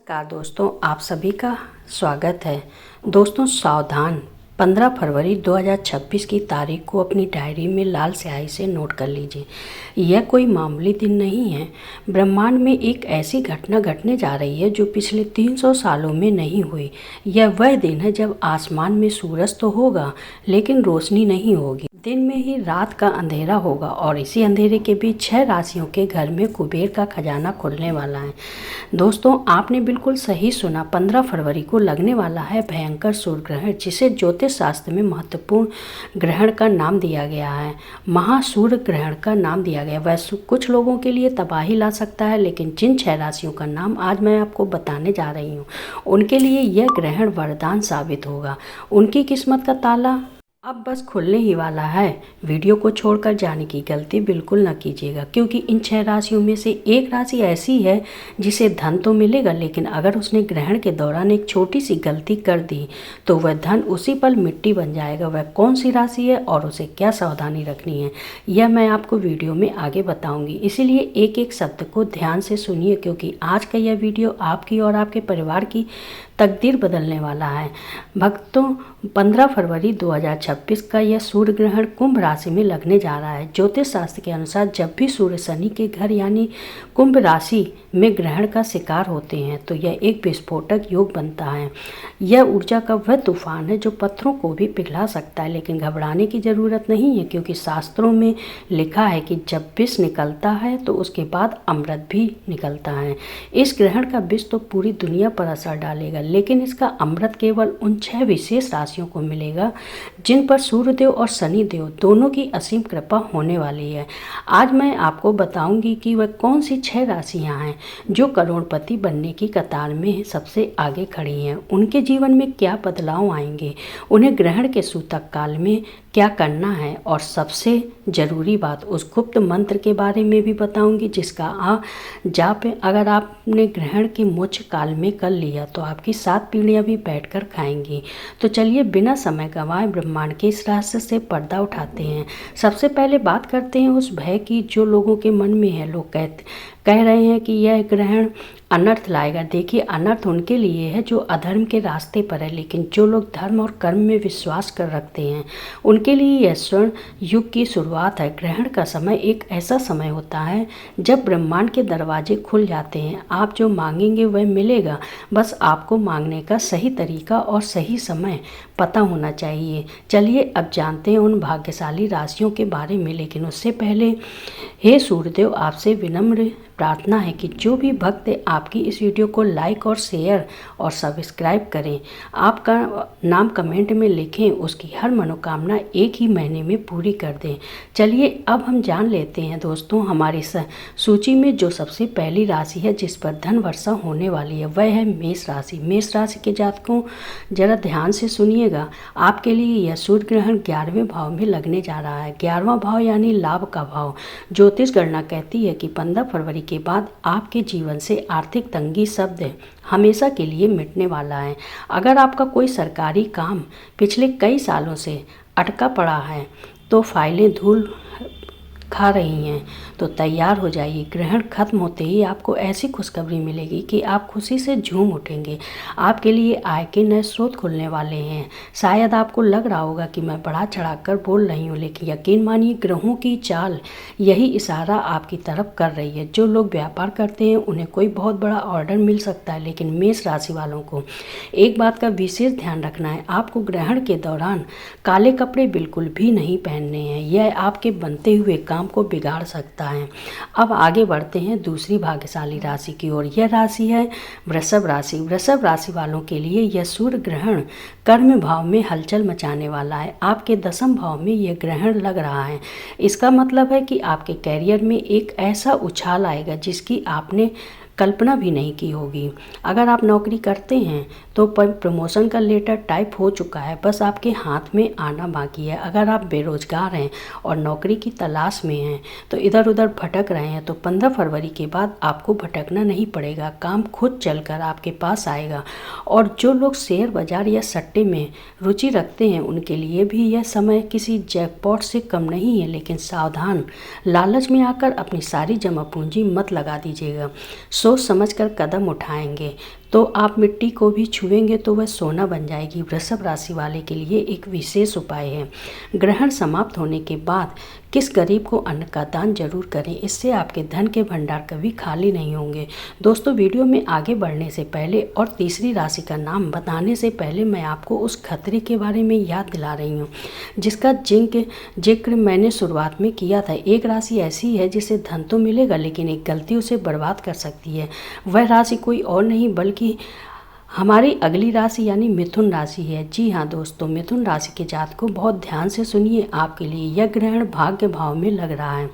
नमस्कार दोस्तों, आप सभी का स्वागत है। दोस्तों सावधान, 15 फरवरी 2026 की तारीख को अपनी डायरी में लाल स्याही से नोट कर लीजिए। यह कोई मामूली दिन नहीं है। ब्रह्मांड में एक ऐसी घटना घटने जा रही है जो पिछले 300 सालों में नहीं हुई। यह वह दिन है जब आसमान में सूरज तो होगा लेकिन रोशनी नहीं होगी। दिन में ही रात का अंधेरा होगा और इसी अंधेरे के बीच 6 राशियों के घर में कुबेर का खजाना खुलने वाला है। दोस्तों आपने बिल्कुल सही सुना, 15 फरवरी को लगने वाला है भयंकर सूर्य ग्रहण, जिसे ज्योतिष शास्त्र में महत्वपूर्ण ग्रहण का नाम दिया गया है। महासूर्य ग्रहण का नाम दिया गया। वह कुछ लोगों के लिए तबाही ला सकता है, लेकिन जिन 6 राशियों का नाम आज मैं आपको बताने जा रही हूँ उनके लिए यह ग्रहण वरदान साबित होगा। उनकी किस्मत का ताला अब बस खुलने ही वाला है। वीडियो को छोड़कर जाने की गलती बिल्कुल न कीजिएगा, क्योंकि इन 6 राशियों में से एक राशि ऐसी है जिसे धन तो मिलेगा, लेकिन अगर उसने ग्रहण के दौरान एक छोटी सी गलती कर दी तो वह धन उसी पल मिट्टी बन जाएगा। वह कौन सी राशि है और उसे क्या सावधानी रखनी है, यह मैं आपको वीडियो में आगे बताऊंगी। इसीलिए एक एक शब्द को ध्यान से सुनिए, क्योंकि आज का यह वीडियो आपकी और आपके परिवार की तकदीर बदलने वाला है। भक्तों, 15 फरवरी 2026 का यह सूर्य ग्रहण कुंभ राशि में लगने जा रहा है। ज्योतिष शास्त्र के अनुसार जब भी सूर्य शनि के घर यानी कुंभ राशि में ग्रहण का शिकार होते हैं तो यह एक विस्फोटक योग बनता है। यह ऊर्जा का वह तूफान है जो पत्थरों को भी पिघला सकता है, लेकिन घबराने की ज़रूरत नहीं है, क्योंकि शास्त्रों में लिखा है कि जब विष निकलता है तो उसके बाद अमृत भी निकलता है। इस ग्रहण का विष तो पूरी दुनिया पर असर डालेगा, लेकिन इसका अमृत केवल उन 6 विशेष राशियों को मिलेगा जिन पर सूर्यदेव और शनिदेव दोनों की असीम कृपा होने वाली है। आज मैं आपको बताऊंगी कि वह कौन सी 6 राशियां हैं जो करोड़पति बनने की कतार में सबसे आगे खड़ी हैं। उनके जीवन में क्या बदलाव आएंगे, उन्हें ग्रहण के सूतक काल में क्या करना है, और सबसे ज़रूरी बात उस गुप्त मंत्र के बारे में भी बताऊंगी जिसका जाप अगर आपने ग्रहण के मोक्ष काल में कर लिया तो आपकी 7 पीढ़ियां भी बैठकर खाएंगी। तो चलिए बिना समय गंवाए ब्रह्मांड के इस रहस्य से पर्दा उठाते हैं। सबसे पहले बात करते हैं उस भय की जो लोगों के मन में है। लोग कह रहे हैं कि यह ग्रहण अनर्थ लाएगा। देखिए, अनर्थ उनके लिए है जो अधर्म के रास्ते पर है, लेकिन जो लोग धर्म और कर्म में विश्वास कर रखते हैं उनके लिए यह स्वर्ण युग की शुरुआत है। ग्रहण का समय एक ऐसा समय होता है जब ब्रह्मांड के दरवाजे खुल जाते हैं। आप जो मांगेंगे वह मिलेगा, बस आपको मांगने का सही तरीका और सही समय पता होना चाहिए। चलिए अब जानते हैं उन भाग्यशाली राशियों के बारे में, लेकिन उससे पहले हे सूर्यदेव, आपसे विनम्र प्रार्थना है कि जो भी भक्त आपकी इस वीडियो को लाइक और शेयर और सब्सक्राइब करें, आपका नाम कमेंट में लिखें, उसकी हर मनोकामना एक ही महीने में पूरी कर दें। चलिए अब हम जान लेते हैं दोस्तों, हमारी सूची में जो सबसे पहली राशि है जिस पर धन वर्षा होने वाली है वह है मेष राशि। मेष राशि के जातकों जरा ध्यान से सुनिएगा। आपके लिए यह सूर्य ग्रहण 11वें भाव में लगने जा रहा है। 11वां भाव यानी लाभ का भाव। ज्योतिष गणना कहती है कि 15 फरवरी के बाद आपके जीवन से आर्थिक तंगी शब्द हमेशा के लिए मिटने वाला है। अगर आपका कोई सरकारी काम पिछले कई सालों से अटका पड़ा है तो फाइलें धूल खा रही हैं तो तैयार हो जाइए। ग्रहण खत्म होते ही आपको ऐसी खुशखबरी मिलेगी कि आप खुशी से झूम उठेंगे। आपके लिए आय के नए स्रोत खुलने वाले हैं। शायद आपको लग रहा होगा कि मैं बढ़ा चढ़ाकर बोल रही हूँ, लेकिन यकीन मानिए ग्रहों की चाल यही इशारा आपकी तरफ कर रही है। जो लोग व्यापार करते हैं उन्हें कोई बहुत बड़ा ऑर्डर मिल सकता है, लेकिन मेष राशि वालों को एक बात का विशेष ध्यान रखना है। आपको ग्रहण के दौरान काले कपड़े बिल्कुल भी नहीं पहनने हैं। यह आपके बनते हुए काम को बिगाड़ सकता है। अब आगे बढ़ते हैं दूसरी भाग्यशाली राशि की ओर। यह राशि है वृषभ राशि। वृषभ राशि वालों के लिए यह सूर्य ग्रहण कर्म भाव में हलचल मचाने वाला है। आपके 10वें भाव में यह ग्रहण लग रहा है। इसका मतलब है कि आपके कैरियर में एक ऐसा उछाल आएगा जिसकी आपने कल्पना भी नहीं की होगी। अगर आप नौकरी करते हैं तो प्रमोशन का लेटर टाइप हो चुका है, बस आपके हाथ में आना बाकी है। अगर आप बेरोजगार हैं और नौकरी की तलाश में हैं तो इधर उधर भटक रहे हैं तो 15 फरवरी के बाद आपको भटकना नहीं पड़ेगा। काम खुद चलकर आपके पास आएगा। और जो लोग शेयर बाजार या सट्टे में रुचि रखते हैं उनके लिए भी यह समय किसी जैकपॉट से कम नहीं है, लेकिन सावधान, लालच में आकर अपनी सारी जमा पूंजी मत लगा दीजिएगा। सोच समझकर कदम उठाएंगे तो आप मिट्टी को भी छुएंगे तो वह सोना बन जाएगी। वृषभ राशि वाले के लिए एक विशेष उपाय है। ग्रहण समाप्त होने के बाद किस गरीब को अन्न का दान जरूर करें, इससे आपके धन के भंडार कभी खाली नहीं होंगे। दोस्तों, वीडियो में आगे बढ़ने से पहले और तीसरी राशि का नाम बताने से पहले मैं आपको उस खतरे के बारे में याद दिला रही हूँ जिसका जिक्र मैंने शुरुआत में किया था। एक राशि ऐसी है जिसे धन तो मिलेगा लेकिन एक गलती उसे बर्बाद कर सकती है। वह राशि कोई और नहीं बल्कि हमारी अगली राशि यानी मिथुन राशि है। जी हाँ दोस्तों, मिथुन राशि के जातक को बहुत ध्यान से सुनिए। आपके लिए यह ग्रहण भाग्य भाव में लग रहा है।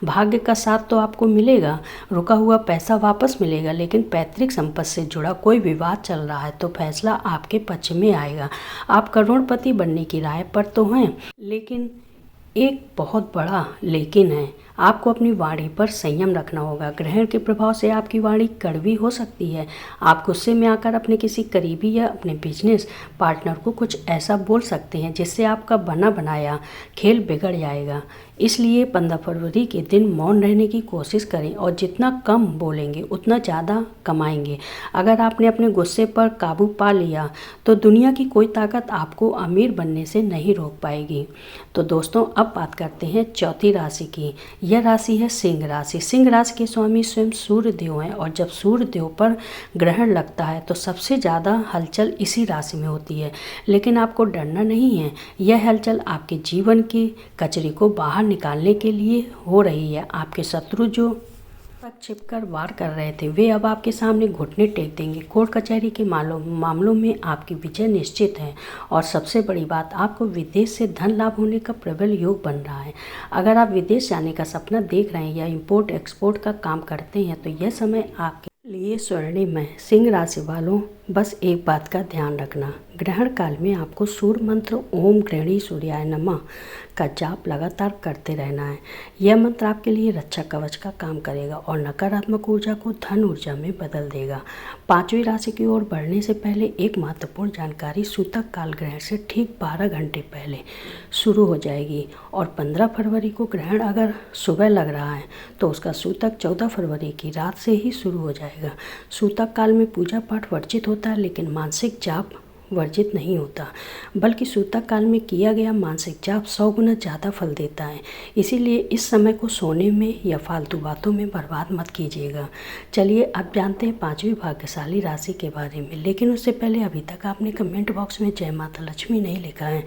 भाग्य का साथ तो आपको मिलेगा, रुका हुआ पैसा वापस मिलेगा, लेकिन पैतृक संपत्ति से जुड़ा कोई विवाद चल रहा है तो फैसला आपके पक्ष में आएगा। आप करोड़पति बनने की राह पर तो हैं, लेकिन एक बहुत बड़ा लेकिन है, आपको अपनी वाणी पर संयम रखना होगा। ग्रहण के प्रभाव से आपकी वाणी कड़वी हो सकती है। आप गुस्से में आकर अपने किसी करीबी या अपने बिजनेस पार्टनर को कुछ ऐसा बोल सकते हैं जिससे आपका बना बनाया खेल बिगड़ जाएगा। इसलिए 15 फरवरी के दिन मौन रहने की कोशिश करें और जितना कम बोलेंगे उतना ज़्यादा कमाएंगे। अगर आपने अपने गुस्से पर काबू पा लिया तो दुनिया की कोई ताकत आपको अमीर बनने से नहीं रोक पाएगी। तो दोस्तों, अब बात करते हैं चौथी राशि की। यह राशि है सिंह राशि। सिंह राशि के स्वामी स्वयं सूर्य देव हैं और जब सूर्य देव पर ग्रहण लगता है तो सबसे ज़्यादा हलचल इसी राशि में होती है। लेकिन आपको डरना नहीं है, यह हलचल आपके जीवन के कचरे को बाहर निकालने के लिए हो रही है। आपके शत्रु जो तक छिपकर वार कर रहे थे वे अब आपके सामने घुटने टेक देंगे। कोर्ट कचहरी के मामलों में आपकी विजय निश्चित है और सबसे बड़ी बात, आपको विदेश से धन लाभ होने का प्रबल योग बन रहा है। अगर आप विदेश जाने का सपना देख रहे हैं या इंपोर्ट एक्सपोर्ट का काम करते हैं तो यह समय आपके लिए स्वर्णिम है। सिंह राशि वालों, बस एक बात का ध्यान रखना, ग्रहण काल में आपको सूर्य मंत्र ओम गृहणी सूर्याय नमः का जाप लगातार करते रहना है। यह मंत्र आपके लिए रक्षा कवच का काम करेगा और नकारात्मक ऊर्जा को धन ऊर्जा में बदल देगा। पांचवी राशि की ओर बढ़ने से पहले एक महत्वपूर्ण जानकारी, सूतक काल ग्रहण से ठीक 12 घंटे पहले शुरू हो जाएगी और 15 फरवरी को ग्रहण अगर सुबह लग रहा है तो उसका सूतक 14 फरवरी की रात से ही शुरू हो जाएगा। सूतक काल में पूजा पाठ वर्जित होता है लेकिन मानसिक जाप वर्जित नहीं होता, बल्कि सूतक काल में किया गया मानसिक जाप 100 गुना ज़्यादा फल देता है। इसीलिए इस समय को सोने में या फालतू बातों में बर्बाद मत कीजिएगा। चलिए अब जानते हैं पांचवी भाग्यशाली राशि के बारे में, लेकिन उससे पहले अभी तक आपने कमेंट बॉक्स में जय माता लक्ष्मी नहीं लिखा है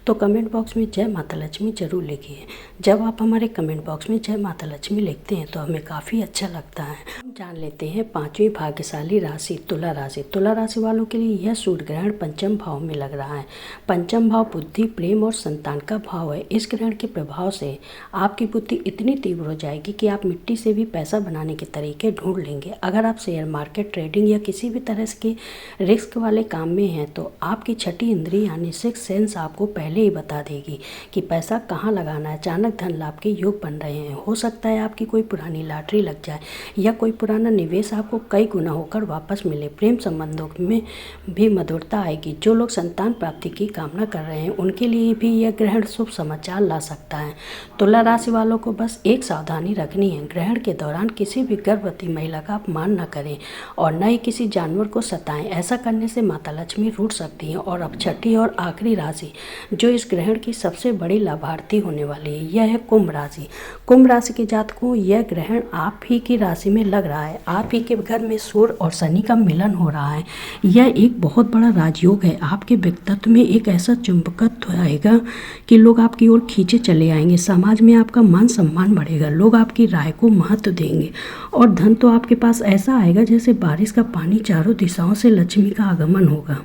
तो कमेंट बॉक्स में जय माता लक्ष्मी जरूर लिखिए। जब आप हमारे कमेंट बॉक्स में जय माता लक्ष्मी लिखते हैं तो हमें काफ़ी अच्छा लगता है। जान लेते हैं पांचवी भाग्यशाली राशि तुला राशि। तुला राशि वालों के लिए यह सूर्य ग्रहण पंचम भाव में लग रहा है। पंचम भाव बुद्धि, प्रेम और संतान का भाव है। इस ग्रहण के प्रभाव से आपकी बुद्धि इतनी तीव्र हो जाएगी कि आप मिट्टी से भी पैसा बनाने के तरीके ढूंढ लेंगे। अगर आप शेयर मार्केट, ट्रेडिंग या किसी भी तरह के रिस्क वाले काम में हैं तो आपकी छठी इंद्रिय यानी सिक्स सेंस आपको पहले ही बता देगी कि पैसा कहाँ लगाना है। अचानक धन लाभ के योग बन रहे हैं। हो सकता है आपकी कोई पुरानी लॉटरी लग जाए या कोई पुराना निवेश आपको कई गुना होकर वापस मिले। प्रेम संबंधों में भी मधुरता आएगी। जो लोग संतान प्राप्ति की कामना कर रहे हैं उनके लिए भी यह ग्रहण शुभ समाचार ला सकता है। तुला राशि वालों को बस एक सावधानी रखनी है, ग्रहण के दौरान किसी भी गर्भवती महिला का अपमान न करें और न ही किसी जानवर को सताएं। ऐसा करने से माता लक्ष्मी रूठ सकती हैं। और अब छठी और आखिरी राशि जो इस ग्रहण की सबसे बड़ी लाभार्थी होने वाली है, यह है कुंभ राशि। कुंभ राशि के जातकों, यह ग्रहण आप ही की राशि में लग रहा है। आप ही के घर में सूर्य और शनि का मिलन हो रहा है। यह एक बहुत बड़ा राजयोग है। आपके व्यक्तित्व में एक ऐसा चुंबकत्व आएगा कि लोग आपकी ओर खींचे चले आएंगे। समाज में आपका मान सम्मान बढ़ेगा, लोग आपकी राय को महत्व देंगे और धन तो आपके पास ऐसा आएगा जैसे बारिश का पानी। चारों दिशाओं से लक्ष्मी का आगमन होगा।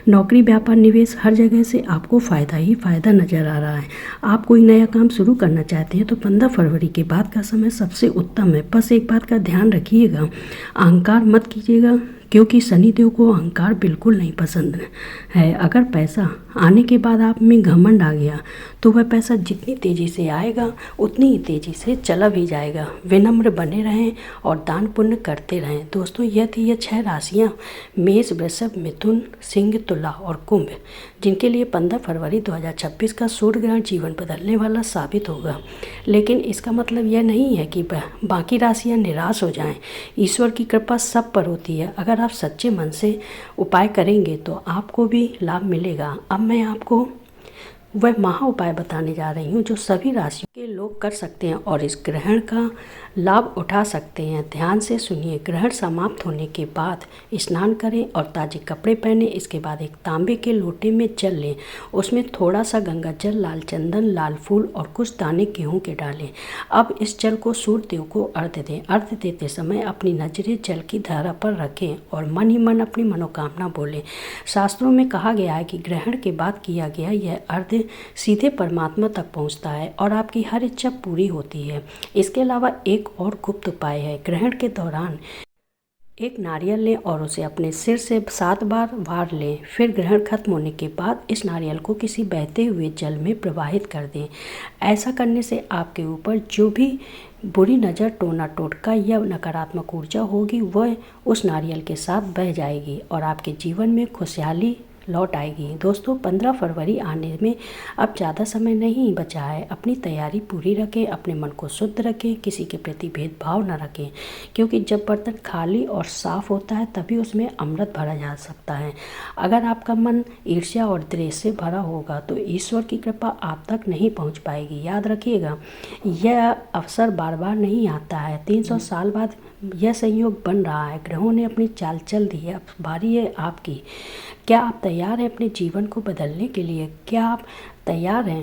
नौकरी, व्यापार, निवेश, हर जगह से आपको फ़ायदा ही फ़ायदा नजर आ रहा है। आप कोई नया काम शुरू करना चाहते हैं तो 15 फरवरी के बाद का समय सबसे उत्तम है। बस एक बात का ध्यान रखिएगा, अहंकार मत कीजिएगा क्योंकि शनिदेव को अहंकार बिल्कुल नहीं पसंद है। अगर पैसा आने के बाद आप में घमंड आ गया तो वह पैसा जितनी तेज़ी से आएगा उतनी ही तेज़ी से चला भी जाएगा। विनम्र बने रहें और दान पुण्य करते रहें। दोस्तों, यह थी ये 6 राशियाँ, मेष, वृषभ, मिथुन, सिंह, तुला और कुंभ, जिनके लिए 15 फरवरी 2026 का सूर्य ग्रहण जीवन बदलने वाला साबित होगा। लेकिन इसका मतलब यह नहीं है कि बाकी राशियाँ निराश हो जाएं। ईश्वर की कृपा सब पर होती है। अगर आप सच्चे मन से उपाय करेंगे तो आपको भी लाभ मिलेगा। अब मैं आपको वह महा उपाय बताने जा रही हूँ जो सभी राशियों के लोग कर सकते हैं और इस ग्रहण का लाभ उठा सकते हैं। ध्यान से सुनिए। ग्रहण समाप्त होने के बाद स्नान करें और ताजे कपड़े पहने। इसके बाद एक तांबे के लोटे में जल लें, उसमें थोड़ा सा गंगा जल, लाल चंदन, लाल फूल और कुछ दाने गेहूं के डालें। अब इस जल को सूर्य देव को अर्घ्य दें। अर्घ्य देते समय अपनी नजरें जल की धारा पर रखें और मन ही मन अपनी मनोकामना बोलें। शास्त्रों में कहा गया है कि ग्रहण के बाद किया गया यह अर्घ्य सीधे परमात्मा तक पहुंचता है और आपकी हर इच्छा पूरी होती है। इसके अलावा एक और गुप्त उपाय है। ग्रहण के दौरान एक नारियल लें और उसे अपने सिर से 7 बार वार लें। फिर ग्रहण खत्म होने के बाद इस नारियल को किसी बहते हुए जल में प्रवाहित कर दें। ऐसा करने से आपके ऊपर जो भी बुरी नज़र, टोना टोटका या नकारात्मक ऊर्जा होगी वह उस नारियल के साथ बह जाएगी और आपके जीवन में खुशहाली लौट आएगी। दोस्तों, 15 फरवरी आने में अब ज़्यादा समय नहीं बचा है। अपनी तैयारी पूरी रखें, अपने मन को शुद्ध रखें, किसी के प्रति भेदभाव न रखें, क्योंकि जब बर्तन खाली और साफ होता है तभी उसमें अमृत भरा जा सकता है। अगर आपका मन ईर्ष्या और द्वेष से भरा होगा तो ईश्वर की कृपा आप तक नहीं पहुंच पाएगी। याद रखिएगा, यह अवसर बार बार नहीं आता है। 300 साल बाद यह संयोग बन रहा है। ग्रहों ने अपनी चाल चल दी है, अब बारी है आपकी। क्या आप तैयार हैं अपने जीवन को बदलने के लिए? क्या आप तैयार हैं